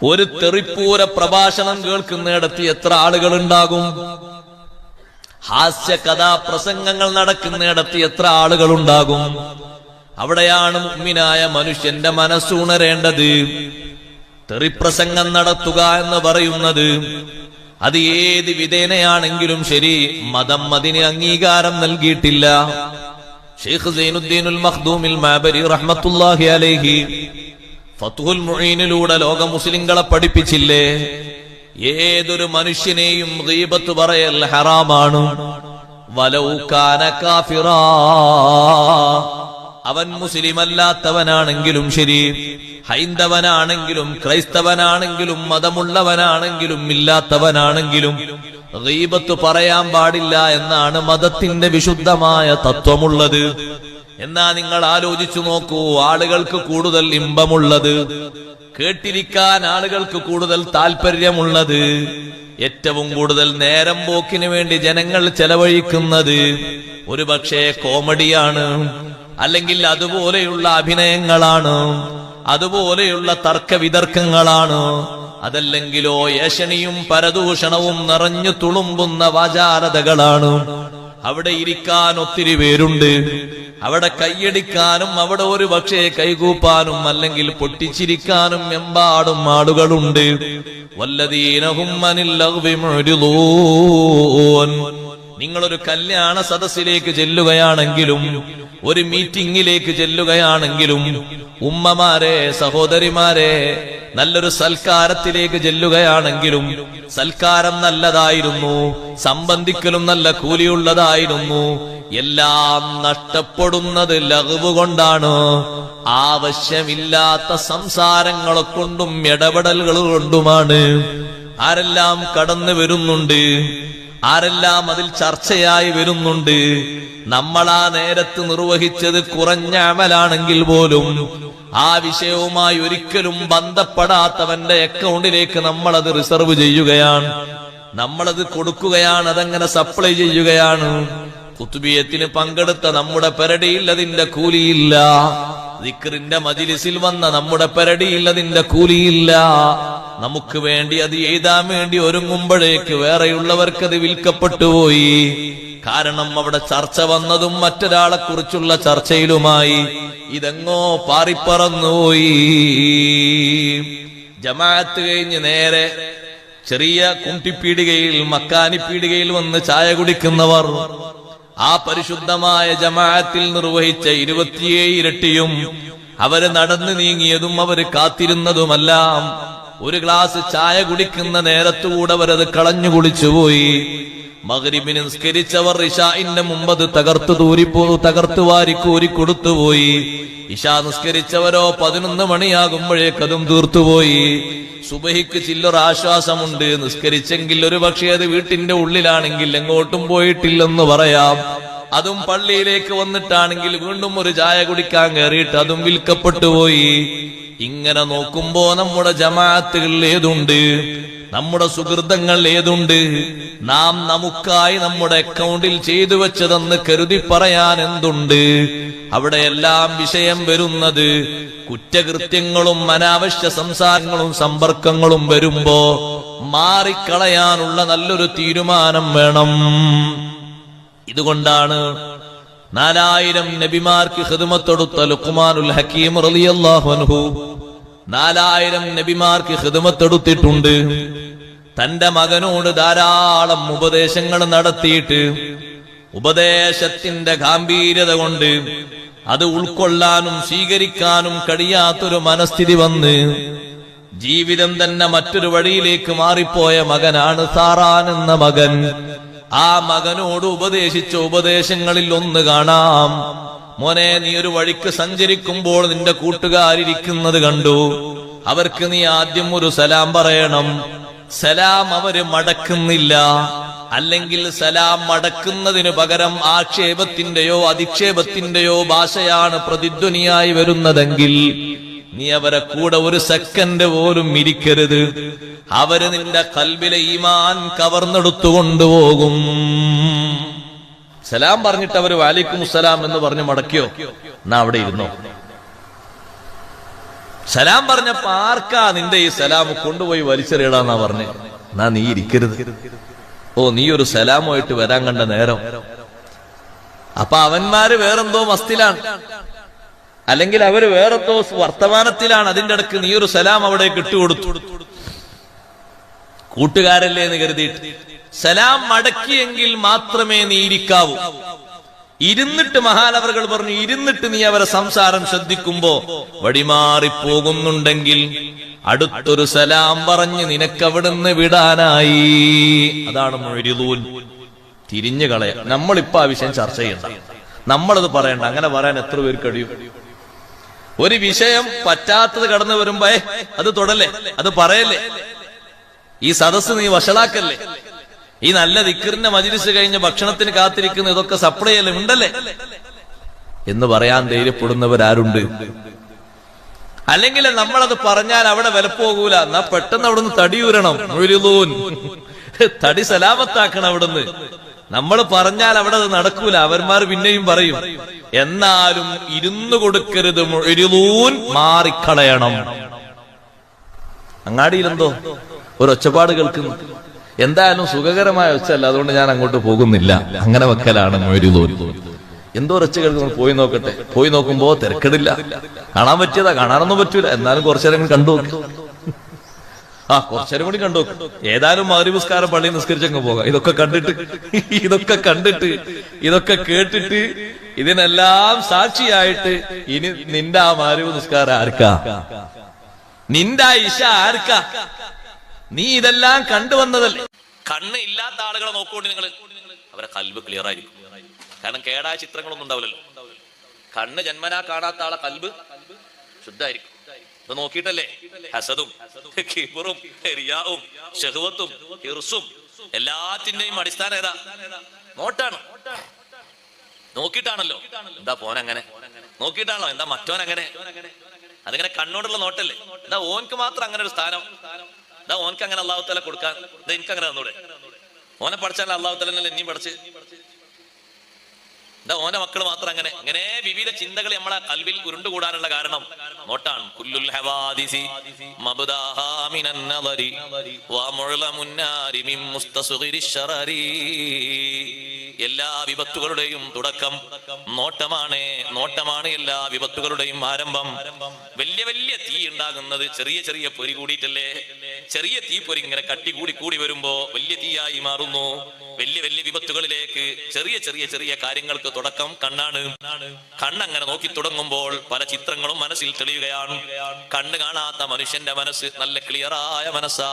ഒരു തെറിപ്പൂര പ്രഭാഷണം കേൾക്കുന്നിടത്ത് എത്ര ആളുകളുണ്ടാകും? ഹാസ്യ കഥാപ്രസംഗങ്ങൾ നടക്കുന്നിടത്ത് എത്ര ആളുകളുണ്ടാകും? അവിടെയാണ് മുഅ്മിനായ മനുഷ്യന്റെ മനസ്സുണരേണ്ടത്. തെറിപ്രസംഗം നടത്തുക എന്ന് പറയുന്നത് അത് ഏത് വിധേനയാണെങ്കിലും ശരി, മതം അതിന് അംഗീകാരം നൽകിയിട്ടില്ല. ഷെയ്ഖ് സൈനുദ്ദീനുൽ മഖ്ദൂമിൽ മാബരി റഹ്മത്തുള്ളാഹി അലൈഹി ഫത്ഹുൽ മുഈനിലൂടെ ലോക മുസ്ലിങ്ങളെ പഠിപ്പിച്ചില്ലേ, ഏതൊരു മനുഷ്യനെയും ഗീബത്ത് പറയൽ ഹറാമാണ്. വലൗ കാന കാഫിറാ, അവൻ മുസ്ലിം അല്ലാത്തവനാണെങ്കിലും ശരി, ഹൈന്ദവനാണെങ്കിലും ക്രൈസ്തവനാണെങ്കിലും മതമുള്ളവനാണെങ്കിലും ഇല്ലാത്തവനാണെങ്കിലും ഗീബത്ത് പറയാൻ പാടില്ല എന്നാണ് മതത്തിന്റെ വിശുദ്ധമായ തത്വമുള്ളത്. എന്നാ നിങ്ങൾ ആലോചിച്ചു നോക്കൂ, ആളുകൾക്ക് കൂടുതൽ ഇമ്പമുള്ളത്, കേട്ടിരിക്കാൻ ആളുകൾക്ക് കൂടുതൽ താല്പര്യമുള്ളത്, ഏറ്റവും കൂടുതൽ നേരം പോക്കിന് വേണ്ടി ജനങ്ങൾ ചെലവഴിക്കുന്നത് ഒരുപക്ഷെ കോമഡിയാണ്, അല്ലെങ്കിൽ അതുപോലെയുള്ള അഭിനയങ്ങളാണ്, അതുപോലെയുള്ള തർക്കവിതർക്കങ്ങളാണ്, അതല്ലെങ്കിലോ ഏഷണിയും പരദൂഷണവും നിറഞ്ഞു തുളുമ്പുന്ന വാചാരതകളാണ്. അവിടെ ഇരിക്കാൻ ഒത്തിരി പേരുണ്ട്, അവിടെ കൈയടിക്കാനും അവിടെ ഒരു പക്ഷേ കൈകൂപ്പാനും അല്ലെങ്കിൽ പൊട്ടിച്ചിരിക്കാനും എമ്പാടും ആളുകളുണ്ട്. വല്ലദീനഹും അനിൽ ലഗ്വി മുഅ്രിദൂൻ. നിങ്ങളൊരു കല്യാണ സദസ്സിലേക്ക് ചെല്ലുകയാണെങ്കിലും ഒരു മീറ്റിംഗിലേക്ക് ചെല്ലുകയാണെങ്കിലും ഉമ്മമാരെ, സഹോദരിമാരെ, നല്ലൊരു സൽക്കാരത്തിലേക്ക് ചെല്ലുകയാണെങ്കിലും സൽക്കാരം നല്ലതായിരുന്നു, സംബന്ധിക്കലും നല്ല കൂലിയുള്ളതായിരുന്നു, എല്ലാം നഷ്ടപ്പെടുന്നത് ലഗ്വ് കൊണ്ടാണ്. ആവശ്യമില്ലാത്ത സംസാരങ്ങളെ കൊണ്ടും ഇടപെടലുകൾ കൊണ്ടുമാണ്. ആരെല്ലാം കടന്നു വരുന്നുണ്ട്, ആരെല്ലാം അതിൽ ചർച്ചയായി വരുന്നുണ്ട്. നമ്മൾ ആ നേരത്ത് നിർവഹിച്ചത് കുറഞ്ഞ അമലാണെങ്കിൽ പോലും ആ വിഷയവുമായി ഒരിക്കലും ബന്ധപ്പെടാത്തവന്റെ അക്കൗണ്ടിലേക്ക് നമ്മളത് റിസർവ് ചെയ്യുകയാണ്, നമ്മളത് കൊടുക്കുകയാണ്, അതങ്ങനെ സപ്ലൈ ചെയ്യുകയാണ്. ഖുത്ബിയത്തിന് പങ്കെടുത്ത നമ്മുടെ പെരടിയിൽ അതിന്റെ കൂലിയില്ല, ദിക്റിന്റെ മജ്ലിസിൽ വന്ന നമ്മുടെ പെരടിയിൽ അതിന്റെ കൂലിയില്ല. നമുക്ക് വേണ്ടി അത് എഴുതാൻ വേണ്ടി ഒരുങ്ങുമ്പോഴേക്ക് വേറെയുള്ളവർക്ക് അത് വിൽക്കപ്പെട്ടുപോയി. കാരണം അവിടെ ചർച്ച വന്നതും മറ്റൊരാളെ കുറിച്ചുള്ള ചർച്ചയിലുമായി. ഇതെങ്ങോ പാറിപ്പറന്നുപോയി. ജമാഅത്ത് കഴിഞ്ഞ് നേരെ ചെറിയ കുണ്ടിപ്പീടികയിൽ, മക്കാനിപ്പീടികയിൽ വന്ന് ചായ കുടിക്കുന്നവർ ആ പരിശുദ്ധമായ ജമാഅത്തിൽ നിർവഹിച്ച 27 ഇരട്ടിയും അവര് നടന്നു നീങ്ങിയതും അവര് കാത്തിരുന്നതുമെല്ലാം ഒരു ഗ്ലാസ് ചായ കുടിക്കുന്ന നേരത്തുകൂടെ അവരത് കളഞ്ഞു കുളിച്ചുപോയി. മഗ്രിബിന് നിസ്കരിച്ചവർ ഇശാഇന്റെ മുമ്പത് തകർത്തു വാരി കോരി കൊടുത്തുപോയി. ഇശാ നിസ്കരിച്ചവരോ 11 മണിയാകുമ്പോഴേക്കതും തീർത്തുപോയി. സുബഹിക്ക് ചില്ലറ ആശ്വാസമുണ്ട്, നിസ്കരിച്ചെങ്കിൽ ഒരു പക്ഷേ അത് വീട്ടിന്റെ ഉള്ളിലാണെങ്കിൽ എങ്ങോട്ടും പോയിട്ടില്ലെന്ന് പറയാം. അതും പള്ളിയിലേക്ക് വന്നിട്ടാണെങ്കിൽ വീണ്ടും ഒരു ചായ കുടിക്കാൻ കയറിയിട്ട് അതും വിൽക്കപ്പെട്ടുപോയി. ഇങ്ങനെ നോക്കുമ്പോ നമ്മുടെ ജമാഅത്തുകൾ ഏതുണ്ട്, നമ്മുടെ സുഹൃതങ്ങൾ ഏതുണ്ട്, നാം നമുക്കായി നമ്മുടെ അക്കൗണ്ടിൽ ചെയ്തു വെച്ചതെന്ന് കരുതി പറയാൻ എന്തുണ്ട്? അവിടെയെല്ലാം വിഷയം വരുന്നത് കുറ്റകൃത്യങ്ങളും അനാവശ്യ സംസാരങ്ങളും സമ്പർക്കങ്ങളും വരുമ്പോ മാറിക്കളയാനുള്ള നല്ലൊരു തീരുമാനം വേണം. ഇതുകൊണ്ടാണ് 4000 നബിമാർക്ക് ഖിദ്മത്തൊടുത്ത ലുഖ്മാനുൽ ഹക്കീം റളിയല്ലാഹു അൻഹു 4000 നബിമാർക്ക് ഖിദ്മത്തൊടുത്തിട്ടുണ്ട്. തന്റെ മകനോട് ധാരാളം ഉപദേശങ്ങൾ നടത്തിയിട്ട് ഉപദേശത്തിന്റെ ഗാംഭീര്യത കൊണ്ട് അത് ഉൾക്കൊള്ളാനും സ്വീകരിക്കാനും കഴിയാത്തൊരു മനസ്ഥിതി വന്ന് ജീവിതം തന്നെ മറ്റൊരു വഴിയിലേക്ക് മാറിപ്പോയ മകനാണ് സാറാൻ എന്ന മകൻ. ആ മകനോട് ഉപദേശിച്ച ഉപദേശങ്ങളിൽ ഒന്ന് കാണാം. മോനെ, നീ ഒരു വഴിക്ക് സഞ്ചരിക്കുമ്പോൾ നിന്റെ കൂട്ടുകാരിരിക്കുന്നത് കണ്ടു, അവർക്ക് നീ ആദ്യം ഒരു സലാം പറയണം. സലാം അവര് മടക്കുന്നില്ല, അല്ലെങ്കിൽ സലാം മടക്കുന്നതിനു പകരം ആക്ഷേപത്തിന്റെയോ അധിക്ഷേപത്തിന്റെയോ ഭാഷയാണ് പ്രതിധ്വനിയായി വരുന്നതെങ്കിൽ നീ അവരെ കൂടെ ഒരു സെക്കൻഡ് പോലും ഇരിക്കരുത്. അവര് നിന്റെ ഖൽബിലെ ഈമാൻ കവർന്നെടുത്തുകൊണ്ടുപോകും. സലാം പറഞ്ഞിട്ട് അവര് വഅലൈക്കും സലാം എന്ന് പറഞ്ഞു മടക്കിയോ, എന്നാ അവിടെ ഇരുന്നോ. സലാം പറഞ്ഞപ്പോ ആർക്കാ നിന്റെ ഈ സലാം കൊണ്ടുപോയി വലിച്ചെറിയടാന്നാ പറഞ്ഞേ. എന്നാ നീ ഇരിക്കരുത്. ഓ, നീ ഒരു സലാമായിട്ട് വരാൻ കണ്ട നേരം. അപ്പൊ അവന്മാര് വേറെന്തോ മസ്തിലാണ്, അല്ലെങ്കിൽ അവര് വേറെന്തോ വർത്തമാനത്തിലാണ്. അതിന്റെ ഇടക്ക് നീ ഒരു സലാം അവിടെ ഇട്ടുകൊടുത്തു. കൂട്ടുകാരല്ലേ എന്ന് കരുതിയിട്ട് സലാം മടക്കിയെങ്കിൽ മാത്രമേ നീ ഇരിക്കാവൂ. ഇരുന്നിട്ട് മഹാനവറുകൾ പറഞ്ഞു, ഇരുന്നിട്ട് നീ അവരെ സംസാരം ശ്രദ്ധിക്കുമ്പോ വഴിമാറിപ്പോകുന്നുണ്ടെങ്കിൽ അടുത്തൊരു സലാം പറഞ്ഞ് നിനക്കവിടുന്ന് വിടാനായി. അതാണ് മുഅ്രിദൂൻ, തിരിഞ്ഞു കളയ. നമ്മളിപ്പോ ആ വിഷയം ചർച്ച ചെയ്യണ്ട, നമ്മളത് പറയണ്ട. അങ്ങനെ പറയാൻ എത്ര പേർക്ക് കഴിയും? ഒരു വിഷയം പറ്റാത്തത് കടന്നു വരുമ്പോ അത് തൊടല്ലേ, അത് പറയല്ലേ, ഈ സദസ്സ് നീ വഷളാക്കല്ലേ, ഈ നല്ല ദിക്റിന്റെ മജ്‌ലിസ് കഴിഞ്ഞ് ഭക്ഷണത്തിന് കാത്തിരിക്കുന്ന ഇതൊക്കെ സപ്ലൈ അല്ലേ, ഉണ്ടല്ലേ എന്ന് പറയാൻ ധൈര്യപ്പെടുന്നവരാരുണ്ട്? അല്ലെങ്കിൽ നമ്മളത് പറഞ്ഞാൽ അവിടെ വിലപ്പോകൂല, എന്നാ പെട്ടെന്ന് അവിടുന്ന് തടിയൂരണം. മുഅ്രിദൂൻ, തടി സലാമത്താക്കണം അവിടുന്ന്. നമ്മൾ പറഞ്ഞാൽ അവിടെ അത് നടക്കൂല, അവന്മാർ പിന്നെയും പറയും. എന്നാലും ഇരുന്നു കൊടുക്കരുത് മുഅ്രിദൂൻ, മാറിക്കളയണം. അങ്ങാടിയിലെന്തോ ഒരു ഒച്ചപ്പാട് കേൾക്കുന്നു. എന്തായാലും സുഖകരമായ ഒച്ചല്ല, അതുകൊണ്ട് ഞാൻ അങ്ങോട്ട് പോകുന്നില്ല. അങ്ങനെ വെക്കലാണ് മുഅ്രിദൂൻ. എന്തോ ഒച്ച കേൾക്കുന്നു, പോയി നോക്കട്ടെ. പോയി നോക്കുമ്പോ തിരക്കിടില്ല, കാണാൻ പറ്റിയതാ, കാണാനൊന്നും പറ്റൂല. എന്നാലും കുറച്ചേരം കണ്ടു നോക്കും. കുറച്ചേരം കൂടി കണ്ടു നോക്കും. ഏതായാലും മഗ്‌രിബ് നിസ്കാരം പള്ളിയിൽ നിസ്കരിച്ചങ്ങ് പോകാം. ഇതൊക്കെ കണ്ടിട്ട് ഇതൊക്കെ കേട്ടിട്ട് ഇതിനെല്ലാം സാക്ഷിയായിട്ട് ഇനി നിന്റെ ആ മഗ്‌രിബ് നിസ്കാരം ആർക്കാ? നിന്റെ ആ ഇശ ആർക്കാ? നീ ഇതെല്ലാം കണ്ടുവന്നതല്ലേ. കണ്ണ് ഇല്ലാത്ത ആളുകളെ നോക്കുകൊണ്ട് നിങ്ങൾ, അവരെ കൽബ് ക്ലിയർ ആയിരിക്കും. കാരണം കേടായ ചിത്രങ്ങളൊന്നും ഉണ്ടാവില്ലല്ലോ. കണ്ണ് ജന്മനാ കാണാത്ത ആളെ കൽബ് ശുദ്ധായിരിക്കും. ഇത് നോക്കിയിട്ടല്ലേ ഹസദും കിബറും റിയാഉം ശഹ്വത്തും ഹിർസും എല്ലാത്തിന്റെയും അടിസ്ഥാനം ഏതാ? നോട്ടാണ്. നോക്കിയിട്ടാണല്ലോ എന്താ പോനങ്ങനെ, നോക്കിയിട്ടാണല്ലോ എന്താ മറ്റോനങ്ങനെ. അതിങ്ങനെ കണ്ണോടുള്ള നോട്ടല്ലേ. എന്താ ഓൻക്ക് മാത്രം അങ്ങനെ ഒരു സ്ഥാനം, എന്താ ഓൻക്ക് അങ്ങനെ അല്ലാഹു തആല കൊടുക്കാൻ, എന്താ എനിക്ക് അങ്ങനെ തന്നൂടെ? ഓനെ പഠിച്ചാൽ അല്ലാഹു തആല എന്നെയും പഠിച്ച്, എന്താ ഓന്റെ മക്കൾ മാത്രം അങ്ങനെ. ഇങ്ങനെ വിവിധ ചിന്തകൾ നമ്മളെ കൽവിൽ ഉരുണ്ടുകൂടാനുള്ള കാരണം നോട്ടാണ്. കുല്ലുൽ ഹവാദിസി മബ്ദാഹാ മിനൻ നദരി വമുഅ്ലമുൻ നാരി മിൻ മുസ്തസ്ഗിരിശ് ശറരി. എല്ലാ വിപത്തുകളുടെയും തുടക്കം നോട്ടമാണ്. നോട്ടമാണ് എല്ലാ വിപത്തുകളുടെയും ആരംഭം. വലിയ വലിയ തീ ഉണ്ടാകുന്നത് ചെറിയ ചെറിയ പൊരി കൂടിയിട്ടല്ലേ. ചെറിയ തീ പൊരി ഇങ്ങനെ കട്ടി കൂടി കൂടി വരുമ്പോ വലിയ തീയായി മാറുന്നു. വലിയ വലിയ വിപത്തുകളിലേക്ക് ചെറിയ ചെറിയ ചെറിയ കാര്യങ്ങൾക്ക് തുടക്കം കണ്ണാണ്. കണ്ണങ്ങനെ നോക്കി തുടങ്ങുമ്പോൾ പല ചിത്രങ്ങളും മനസ്സിൽ തെളിയുകയാണ്. കണ്ണ് കാണാത്ത മനുഷ്യന്റെ മനസ്സ് നല്ല ക്ലിയറായ മനസ്സാ.